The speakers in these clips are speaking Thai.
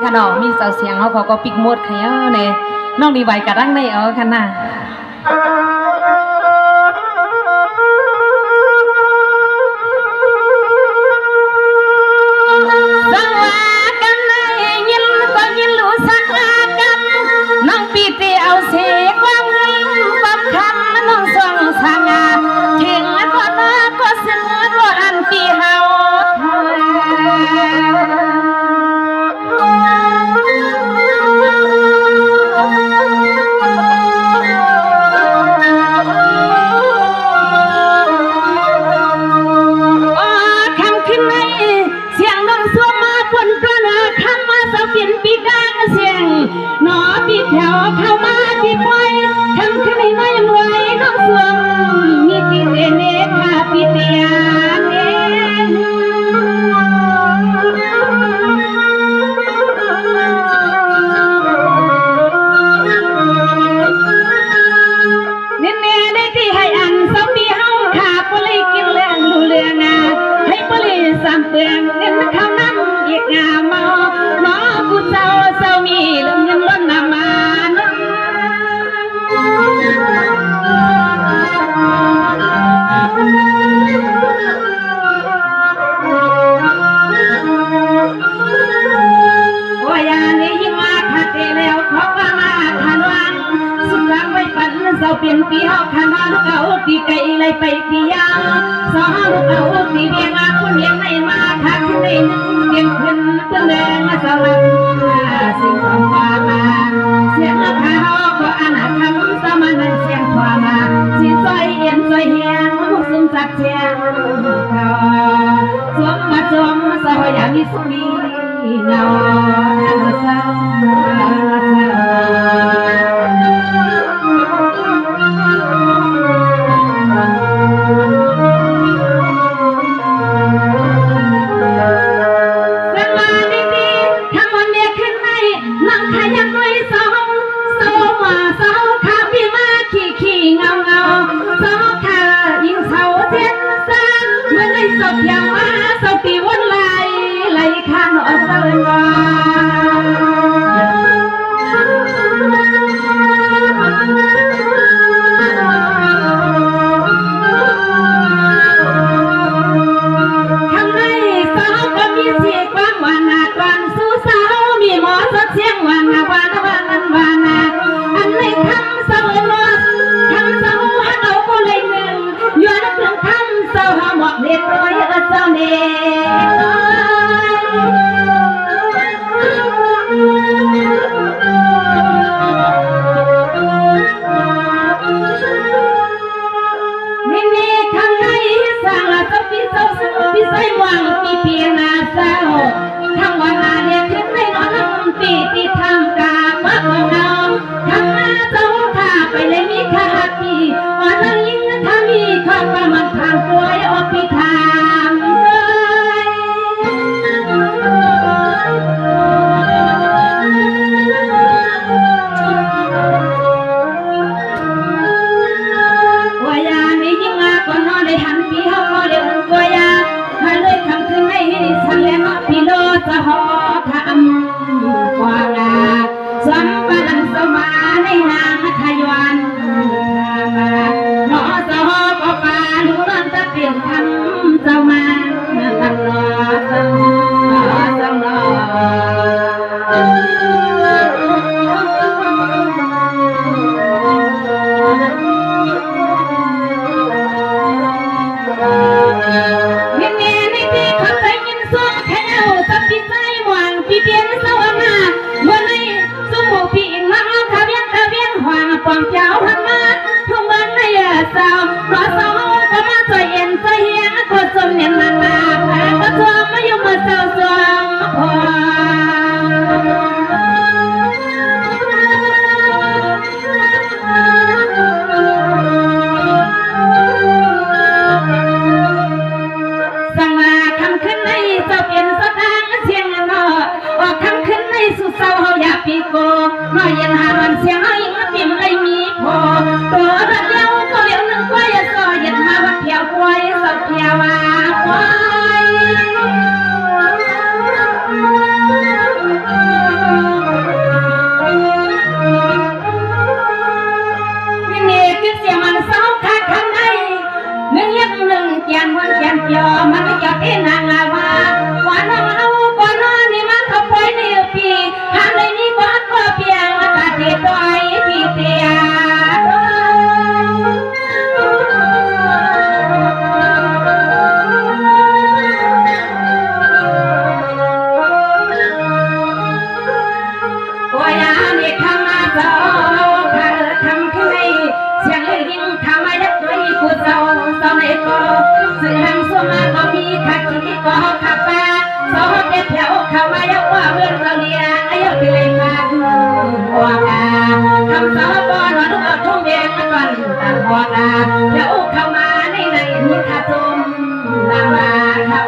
ขนมมีเสาเสียงเขาก็ปิกหมดขยันเนี่ยน้องดีใบกระดังในขนาดเปลี่ยนปีหอกขันว่าลูกเอาตีไก่เลยไปตียาวสองลูกเอาตีเบียงมาคนเลี้ยงไม่มาทักในนึงเลี้ยงขึ้นเพื่อนแดงมาสลับสิ่งของมาเสียงราคาหอกก็อาณาคำสมานันเสียงความมาสีสวยเอ็นสวยเฮียงลูกสุ่มสักเชียงเขาสวมมาสวมสาวอย่างนี้สุนีเงาอันสาวมาเย็นหาวันเสียงให้ปิ่มได้มีพอตัวรักเลี้ยวตัวเลี้ยวนึงไว้ซอยเย็นหาวันเที่ยวไว้สักเที่ยวไว้ บอกเดี๋ยวเข้ามาในนี้ข้าจมนำมาเขา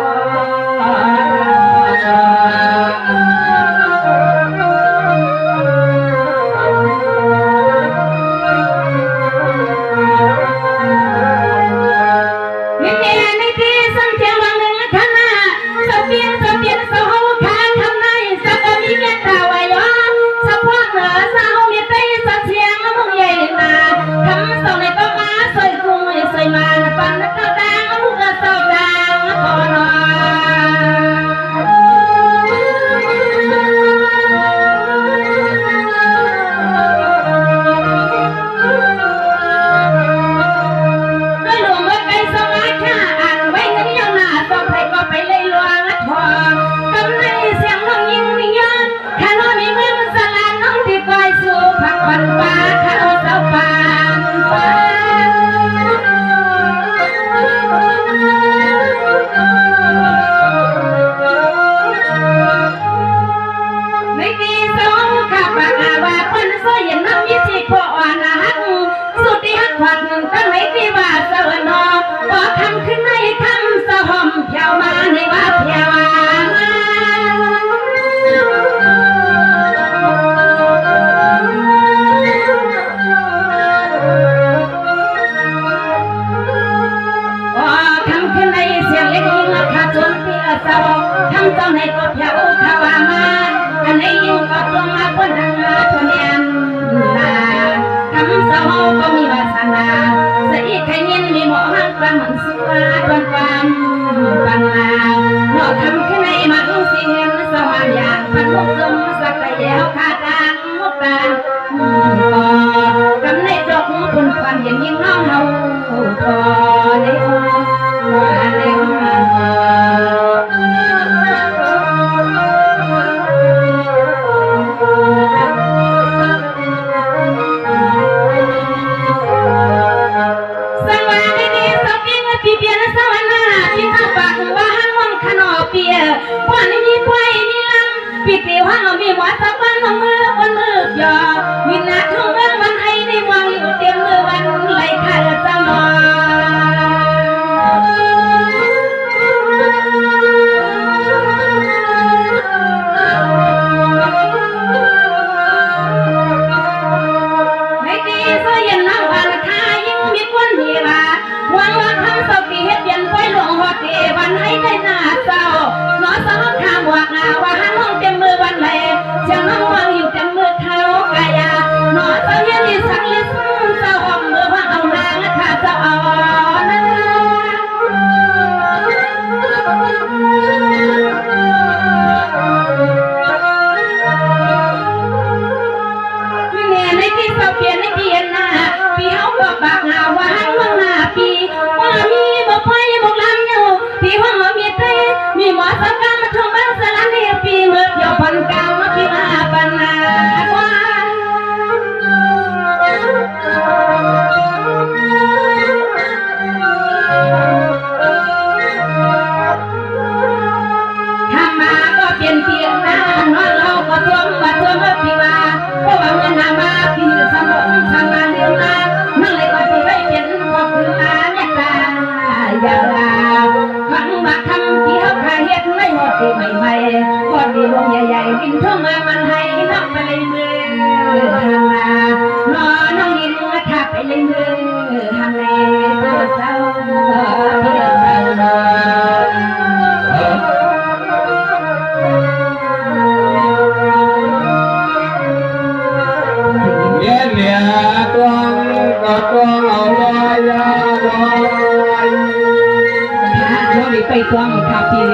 ไปกวางขับผี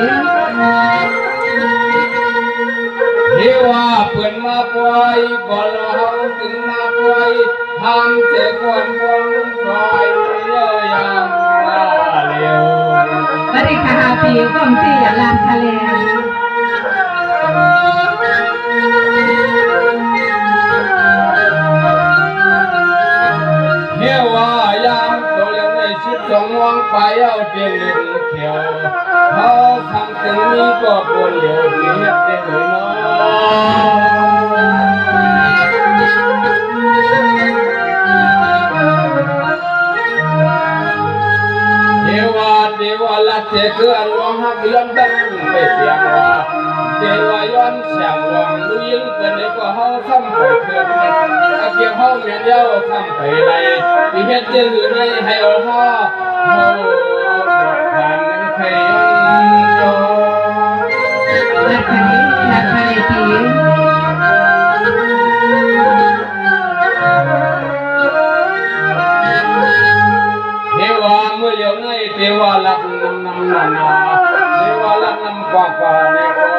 ที่ว่าเปิ่นมาปล่อยบ่เราถึงมาปล่อยทำเจ้าคนคนปล่อยเยอะยังเร็วบริคาผีก้มตีอย่าลามทะเลเฮียว่ายามตัวยังไม่ชิดสองวงไปเอาเตียงเล่นเขียวเขาทำถึงนี้ก็ปวดเหลียวเฮียเต็มเลยเนาะ เฮาเมียนเย้าทำไปไรที่เฮ็ดจื้อในให้เอาห่อเฮาบอกผ่านใครโย รักใครรักใครปีเทวาเมื่อเลี้ยวในเทวาลักนำนานาเทวาลักนำกว่ากว่าในก็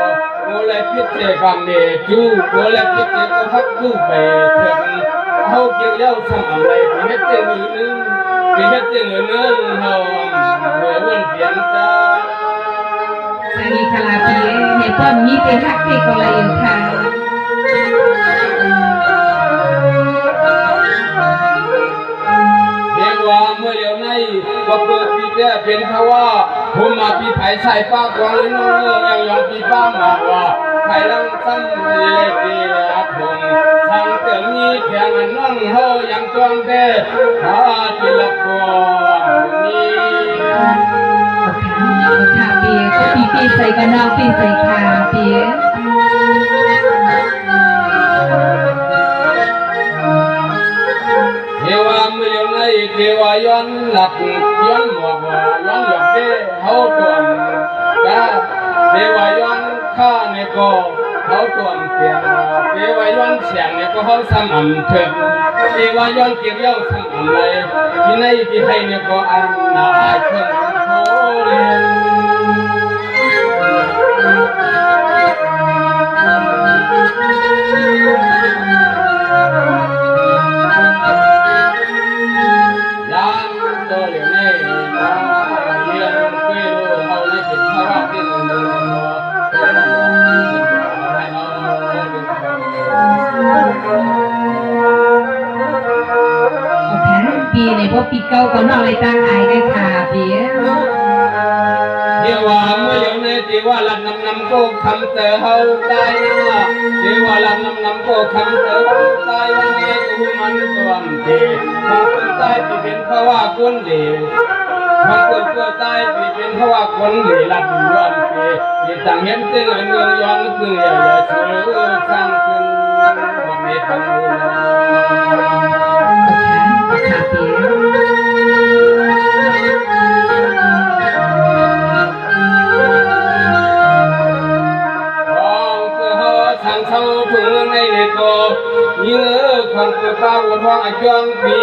โมเลพิเศษกันเดจูโมเลพิเศษก็ทักจูไปถึงเขาเกี่ยวเย้าทำอะไรที่เฮ็ดเจงนึงที่เฮ็ดเจงนึงเขาเมื่อวันเปลี่ยนจ้า สังกีคลาปีเหตุผลมีเป็นฮักที่ก็เลยค่ะเรียกว่าเมื่อเดี๋ยวนี้ก็เปิดปีแก่เป็นเพราะว่าผมมาปีไผ่ใส่ป้ากวางลิ้นน้องยังยองปีป้ามาว่าไผ่ลังซ้ำเลยเดียคงสั่งเติมนี้แข่งน้องเฮายังจวงเด้หาที่ละกวนนี้ ค่ะปีก็ปีใส่กันนอกปีใส่ค่ะปีเทวาเมื่อเดี๋ยวนี้เทวาย้อนหลักย้อนหมวกย้อนหยอกเด้เฮาตัวกาเทวาย้อนข้าในก็เขาตัวเปลี่ยนเทวาย้อนเสียงในก็เขาซ้ำอันเถิดเทวาย้อนเกี่ยวเย้าซ้ำอันเลยที่ในที่ให้ในก็อันน่าอายเพิ่งโหเรียนยามตัวเหลียวในเรียนคุยรู้เขาได้เป็นภาวะที่หนึ่งให้เราดูโอเคปีในพวกปีเก่าก็นอกเลยตั้งอายได้ค่ะปี เทวาเมื่ออยู่ในเทวาลันนำก็คำเตอเฮาตายนะเทวาลันนำก็คำเตอเฮาตายวันนี้กูมันตัวมเตความคนตายที่เป็นเพราะว่าคนเดีความคนก็ตายที่เป็นเพราะว่าคนเดีลัดย้อนเตที่ต่างเห็นเจ้าเงินย้อนคืออย่าสู้สร้างขึ้นบ่มีปัญหา โอเคค่ะปีทางเขาถึงในเด็กก็ยื้อคนตัวป้าวัวท้องอาจองปี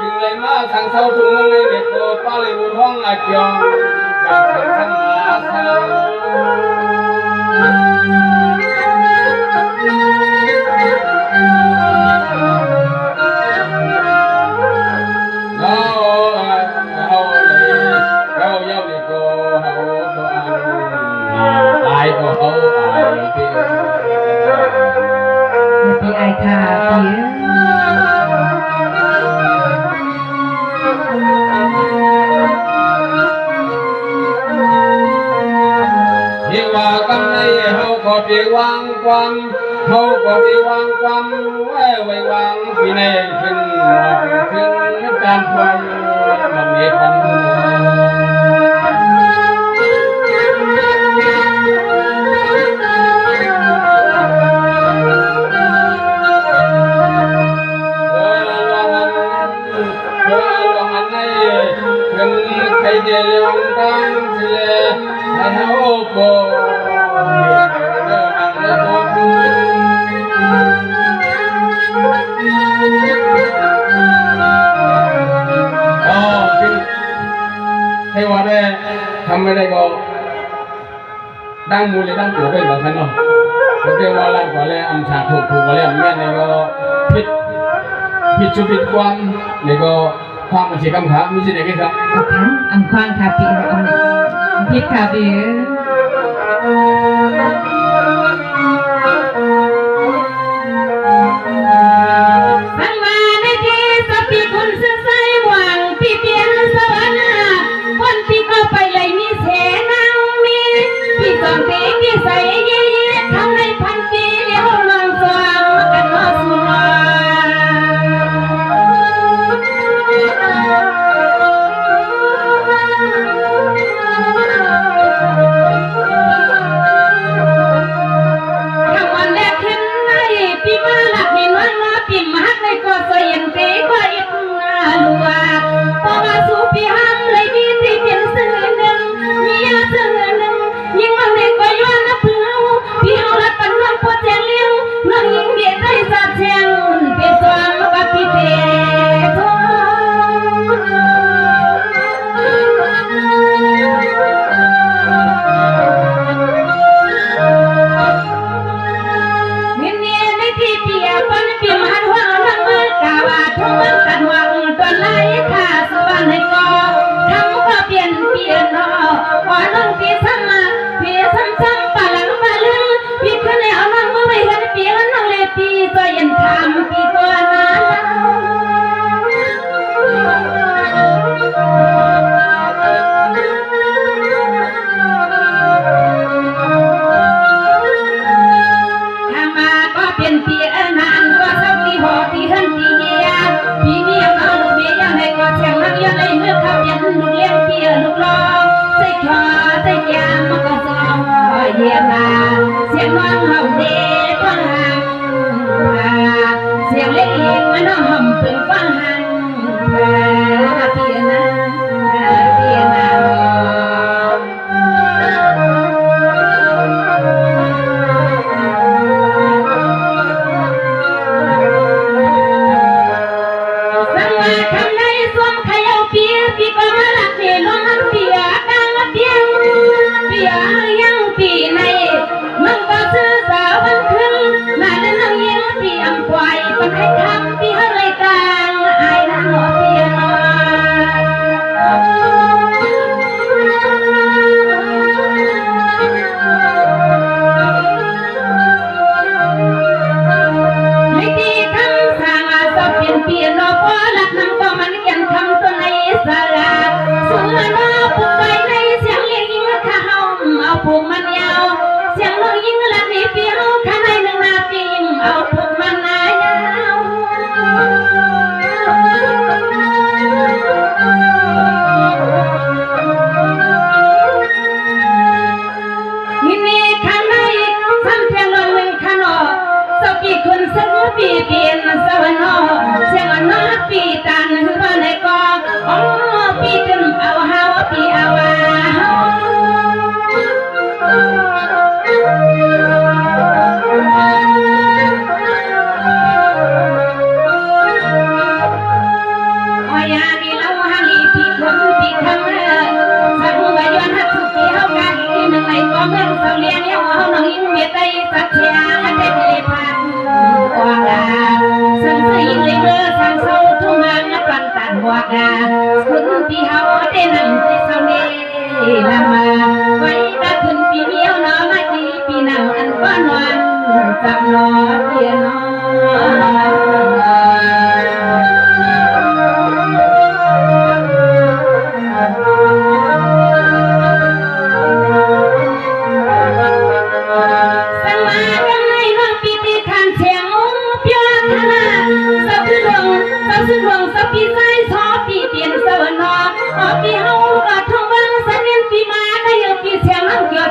ถึงเลยมาทางเขาถึงในเด็กก็ป้าเลยวัวท้องอาจองจากสังสมาเศร้าเขาเลยเขาเย้าเด็กก็เขาตัวอายก็เขาอายที่ ปีไอค่ะปี ที่ว่ากันในเฮาก็ที่วางความเฮาก็ที่วางความไว้วางที่ในขึ้นการไฟมันมีปัญหาใครเดียวตั้งเสียให้เฮาโบเดินทางและโบกูให้ว่าได้ทำไม่ได้ก็ดังมูลเลยดังตัวเป็นแบบนั้นเนาะแล้วเดี๋ยวว่าลั่นกว่าแล้วอันฉากถูกกว่าแล้วแม่เนี่ยก็ผิดชุบิดความเนี่ยก็ความมันเสียคำถามมีสิ่งใดกันครับ โอเคอังควางค่ะปีพิษค่ะปีสังวาในที่สปีคุณเสื้อใส่หวังปีเปลี่ยนสวรรค์คนปีเข้าไปเลยมีเสนังมีปีสองปีปีใส่เยี่ยทำในพันปีเลี้ยวลองสว่างกันนอสุนท น้องพี่ซ้ำมาพี่ซ้ำปะหลังปะลึงพี่ขึ้นในเอาน้องมือไปเห็นพี่น้องเลยพี่ก็ยันทำพี่ก็น่าเป็นปีนานก็เศร้าที่หอที่หันที่เมียพี่เมียเอาลูกเมียยังให้ก็เสียงนักยังเลยเมื่อเขาเย็นลูกเลี้ยงเปียลูกรอใส่คอใส่ยางมันก็ซ้อมเยี่ยมมาเสียงน้องเฮาเด็กฟังหันเสียงเล็กเองมันน้องห่มเป็นฟังหันเปียนะเปียนะพี่ก็มาลักเนลงเปียดังเปียยังปีในมึงก็ซื้อสาววันขึ้นมาเดินนั่งยิงเปียปล่อยปันให้ทำพี่อะไรกลางไอ้นั่นหนอเปียนไม่ตีคำสั่งสอบเปลี่ยนเปลี่ยนรอพอลักน้ำก็มันยันคำตัวในสลาสูงน้อผูกไปในเสียงเลี้ยงยิงข้าเฮาเอาผูกมันยาวเสียงน้องยิงลัดนี้เปียวข้าในหนึ่งนาปียิงเอาผูกมันนายาวนี่ข้างในซ้ำเพียงหนึ่งข้างนอกสปีคนสักปีเปลี่ยนสวรรค์เสียงน้าปีตันคือว่าในกออ๋อปีตึมเอาเฮาปีเอาเฮาโอ้ยาดีเล่าฮันลีปีคนปีคำสักหัวย้อนหักสุปีเฮากันหนึ่งในกอเมืองเสาเลียนเฮาน้องยิ่งเมียใจสักเชียและได้ดีพันกว่าสังเสยเลยเบอร์สังเศร้าทุ่งเมืองปันตันหัวกาคุณปีเฮาได้นั่งที่เสาเลียนมาไว้ตาขึ้นปีเมียวน้อมาจีปีหนังอันก้อนวันจับล้อเทียนน้สังมากันในน้องปีตีขันเชียงเปียขนาสับดวงสับปีใจชอบปีเปลี่ยนสวรรค์ปีเฮาก็ท่องบังสันเนียนปีมาได้ยังปีเชียงนั่งเกี่ยว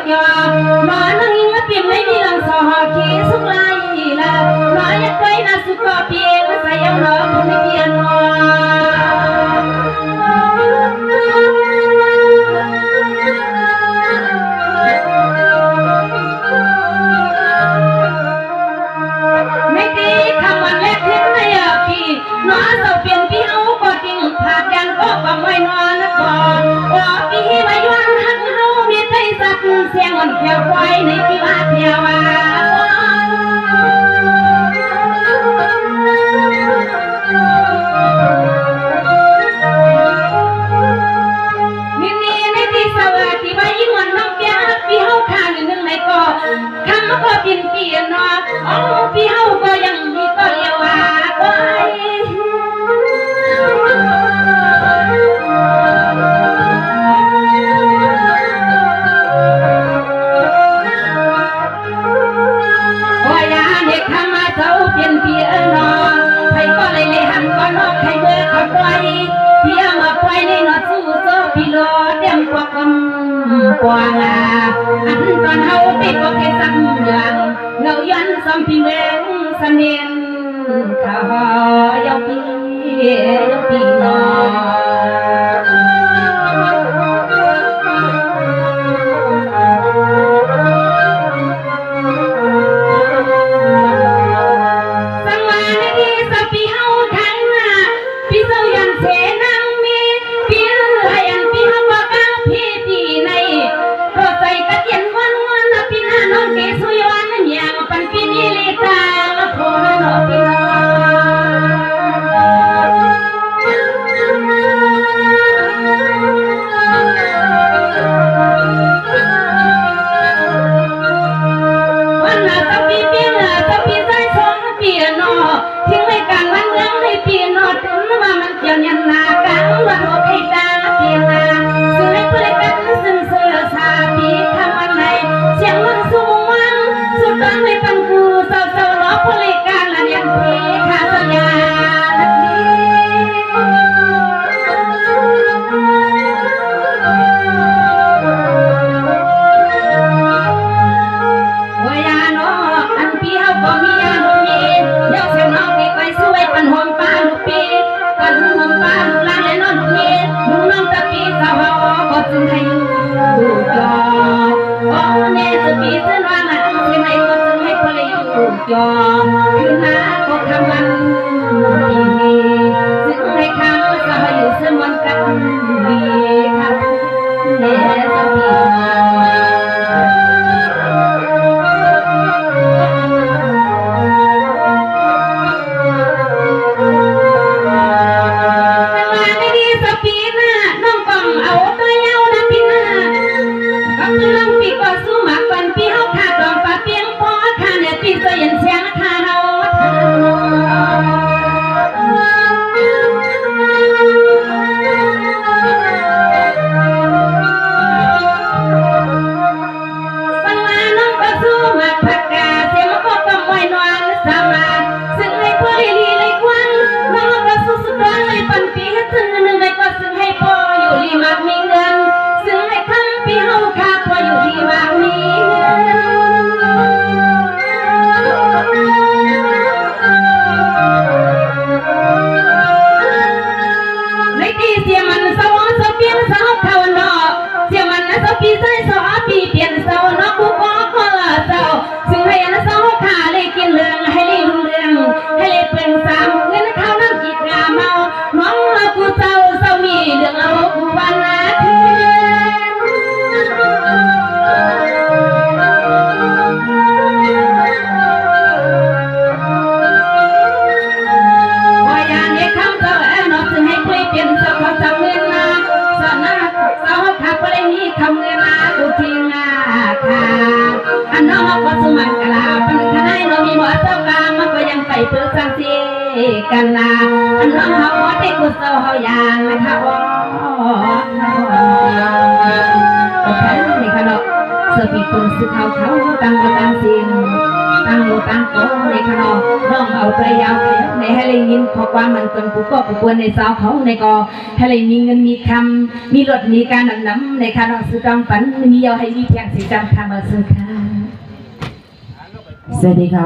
มานั่งยิงปีไม่มีหลังสอขี้สุกไล่ละมาอยากไปน่าสุกเปียมาใส่ยังรอคนไม่เปียนไม่ตีคำวันแรกทิ้งในปีน้อเสาเปลี่ยนปีเอาก็จริงผาดยันก็ไม่นอนก่อนปีมาย้อนหักเฮามีใจสักเสียงอ่อนแขวควายในปีว่าเที่ยวนี่ในที่สวัสดิ์ที่ว่ายิ่งวันน้องเปียปีเฮาข้างหนึ่งในก็คำก็เปลี่ยนเปลี่ยนเนาะปีเฮาก็ยังมีก็เลี้ยวว่าไว้ จอคือหาก็คำวันซึ่งให้คำสอยสมนกันดีครับเนสพีกันนาอันน้องเขาได้กุศลเขาอย่างนะคะโอเคนี่ค่ะเนาะเสือปีตุนซื้อเขาตั้งสิ่งตั้งโลตั้งโตนี่ค่ะเนาะน้องเอาไปยาวในให้เลยยินขอความมันกันกูก็ควรในสาวเขาในก็ให้เลยมีเงินมีคำมีรถมีการนำในค่ะเนาะซื้อต้องฝันมีเอาให้มีเพียงสิจำทำมาซื้อค่ะสวัสดีค่ะ